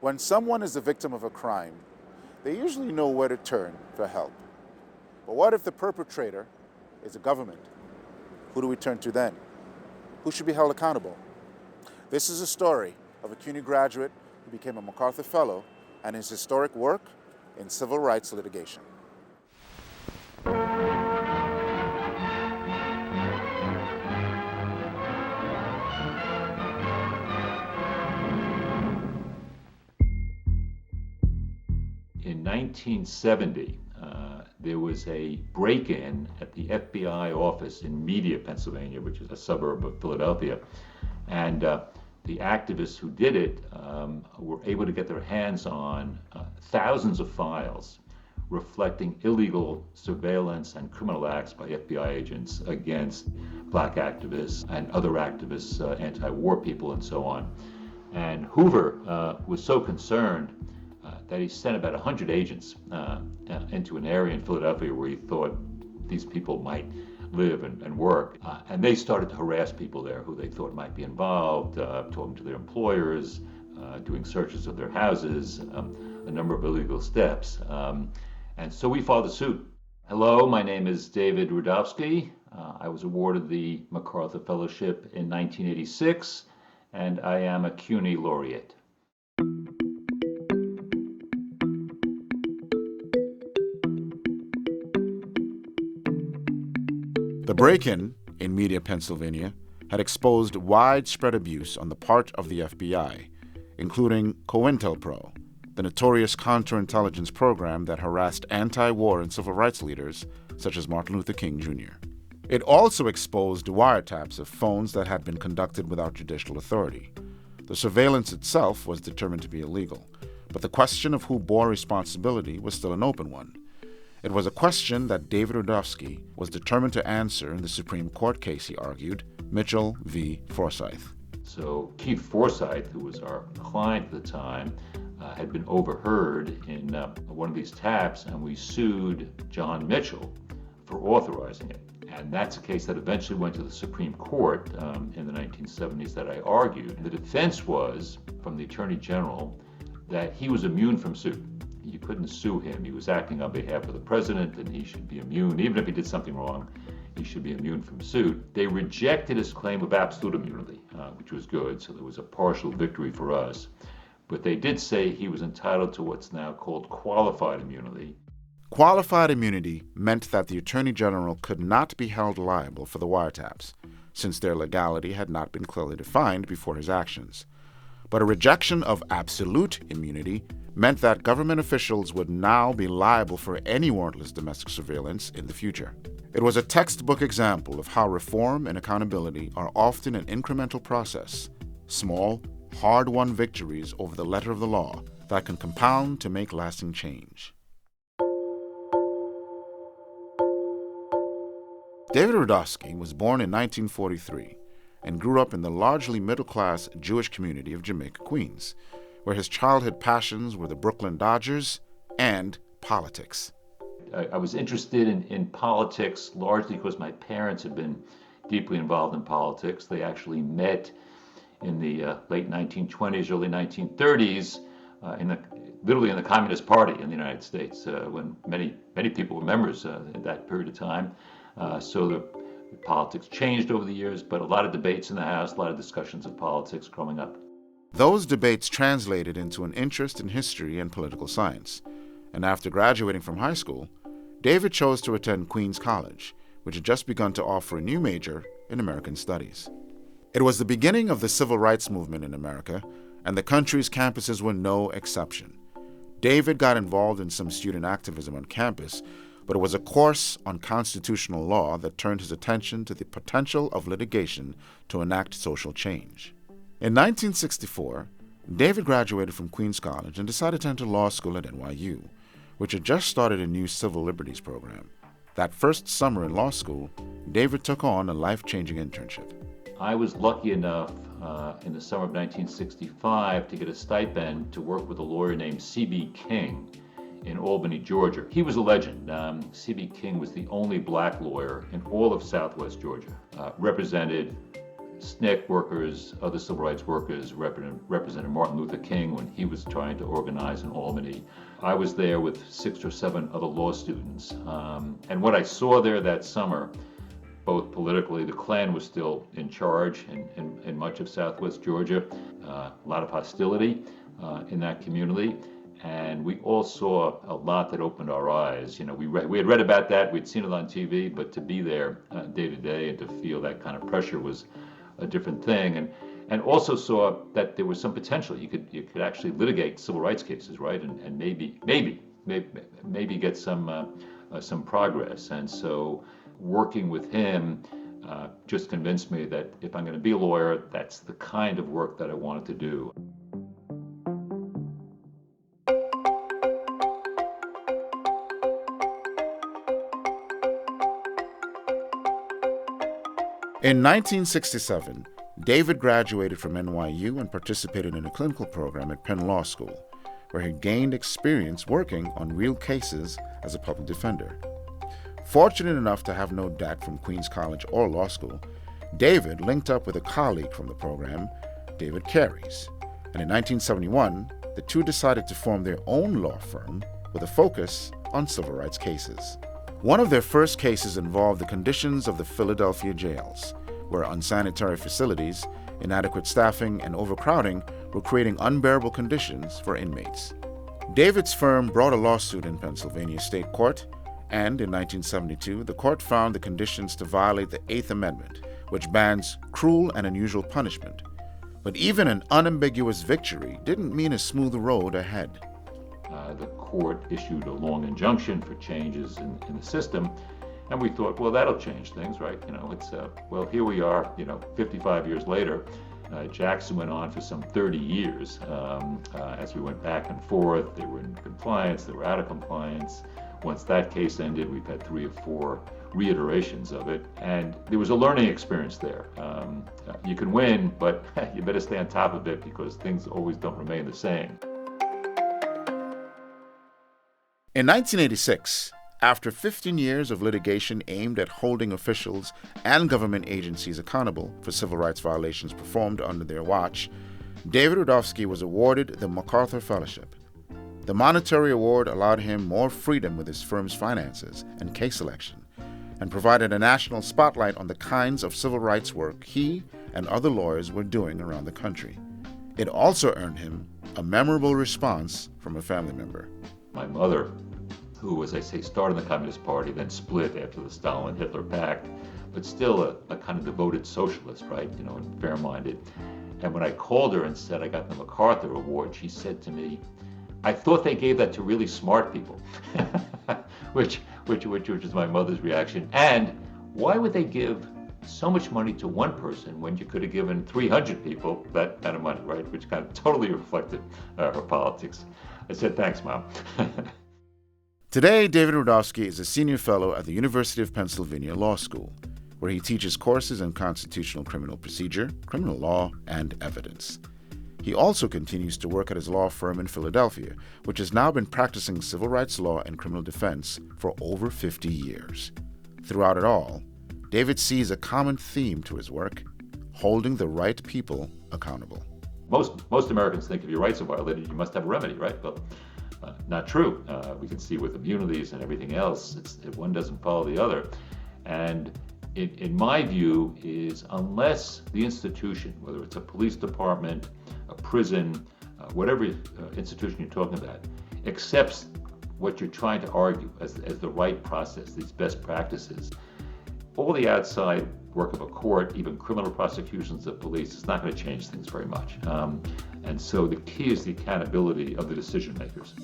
When someone is the victim of a crime, they usually know where to turn for help. But what if the perpetrator is a government? Who do we turn to then? Who should be held accountable? This is a story of a CUNY graduate who became a MacArthur Fellow and his historic work in civil rights litigation. In 1970, there was a break-in at the FBI office in Media, Pennsylvania, which is a suburb of Philadelphia. And the activists who did it were able to get their hands on thousands of files reflecting illegal surveillance and criminal acts by FBI agents against black activists and other activists, anti-war people, and so on. And Hoover was so concerned that he sent about 100 agents into an area in Philadelphia where he thought these people might live and work. And they started to harass people there who they thought might be involved, talking to their employers, doing searches of their houses, a number of illegal steps. And so we filed a suit. Hello, my name is David Rudovsky. I was awarded the MacArthur Fellowship in 1986, and I am a CUNY Laureate. The break-in in Media, Pennsylvania, had exposed widespread abuse on the part of the FBI, including COINTELPRO, the notorious counterintelligence program that harassed anti-war and civil rights leaders such as Martin Luther King Jr. It also exposed wiretaps of phones that had been conducted without judicial authority. The surveillance itself was determined to be illegal, but the question of who bore responsibility was still an open one. It was a question that David Rudovsky was determined to answer in the Supreme Court case, he argued, Mitchell v. Forsyth. So Keith Forsyth, who was our client at the time, had been overheard in one of these taps, and we sued John Mitchell for authorizing it. And that's a case that eventually went to the Supreme Court in the 1970s that I argued. And the defense was, from the Attorney General, that he was immune from suit. You couldn't sue him. He was acting on behalf of the president, and he should be immune. Even if he did something wrong, he should be immune from suit. They rejected his claim of absolute immunity, which was good, so there was a partial victory for us. But they did say he was entitled to what's now called qualified immunity. Qualified immunity meant that the Attorney General could not be held liable for the wiretaps, since their legality had not been clearly defined before his actions. But a rejection of absolute immunity meant that government officials would now be liable for any warrantless domestic surveillance in the future. It was a textbook example of how reform and accountability are often an incremental process, small, hard-won victories over the letter of the law that can compound to make lasting change. David Rudovsky was born in 1943 and grew up in the largely middle-class Jewish community of Jamaica, Queens, where his childhood passions were the Brooklyn Dodgers and politics. I was interested in politics largely because my parents had been deeply involved in politics. They actually met in the late 1920s, early 1930s, literally in the Communist Party in the United States, when many people were members at that period of time. So the politics changed over the years, but a lot of debates in the House, a lot of discussions of politics growing up. Those debates translated into an interest in history and political science, and after graduating from high school, David chose to attend Queens College, which had just begun to offer a new major in American Studies. It was the beginning of the civil rights movement in America, and the country's campuses were no exception. David got involved in some student activism on campus, but it was a course on constitutional law that turned his attention to the potential of litigation to enact social change. In 1964, David graduated from Queens College and decided to enter law school at NYU, which had just started a new civil liberties program. That first summer in law school, David took on a life-changing internship. I was lucky enough in the summer of 1965 to get a stipend to work with a lawyer named C.B. King in Albany, Georgia. He was a legend. C.B. King was the only black lawyer in all of Southwest Georgia, represented SNCC workers, other civil rights workers, Representative Martin Luther King when he was trying to organize in Albany. I was there with 6 or 7 other law students. And what I saw there that summer, both politically, the Klan was still in charge in much of Southwest Georgia, a lot of hostility in that community. And we all saw a lot that opened our eyes. You know, we had read about that, we'd seen it on TV, but to be there day to day and to feel that kind of pressure was a different thing. And also saw that there was some potential. You could actually litigate civil rights cases, right? And maybe get some progress. And so working with him just convinced me that if I'm going to be a lawyer, that's the kind of work that I wanted to do. In 1967, David graduated from NYU and participated in a clinical program at Penn Law School, where he gained experience working on real cases as a public defender. Fortunate enough to have no debt from Queens College or law school, David linked up with a colleague from the program, David Carey's, and in 1971, the two decided to form their own law firm with a focus on civil rights cases. One of their first cases involved the conditions of the Philadelphia jails, where unsanitary facilities, inadequate staffing, and overcrowding were creating unbearable conditions for inmates. David's firm brought a lawsuit in Pennsylvania State Court, and in 1972, the court found the conditions to violate the Eighth Amendment, which bans cruel and unusual punishment. But even an unambiguous victory didn't mean a smooth road ahead. The court issued a long injunction for changes in the system, and we thought, well, that'll change things, right? You know, it's well, here we are, 55 years later. Jackson went on for some 30 years as we went back and forth. They were in compliance, they were out of compliance. Once that case ended, we've had 3 or 4 reiterations of it, and there was a learning experience there. You can win, but you better stay on top of it because things always don't remain the same. In 1986, after 15 years of litigation aimed at holding officials and government agencies accountable for civil rights violations performed under their watch, David Rudovsky was awarded the MacArthur Fellowship. The monetary award allowed him more freedom with his firm's finances and case selection, and provided a national spotlight on the kinds of civil rights work he and other lawyers were doing around the country. It also earned him a memorable response from a family member. My mother, who, as I say, started in the Communist Party, then split after the Stalin-Hitler pact, but still a kind of devoted socialist, right, and fair-minded. And when I called her and said I got the MacArthur Award, she said to me, "I thought they gave that to really smart people," which is my mother's reaction. And why would they give so much money to one person when you could have given 300 people that kind of money, right? Which kind of totally reflected her politics. I said, "Thanks, Mom." Today, David Rudovsky is a senior fellow at the University of Pennsylvania Law School, where he teaches courses in constitutional criminal procedure, criminal law, and evidence. He also continues to work at his law firm in Philadelphia, which has now been practicing civil rights law and criminal defense for over 50 years. Throughout it all, David sees a common theme to his work: holding the right people accountable. Most Americans think if your rights are violated, you must have a remedy, right? Well, not true. We can see with immunities and everything else, one doesn't follow the other. And in my view is unless the institution, whether it's a police department, a prison, whatever institution you're talking about, accepts what you're trying to argue as the right process, these best practices, all the outside work of a court, even criminal prosecutions of police, is not going to change things very much. And so the key is the accountability of the decision makers.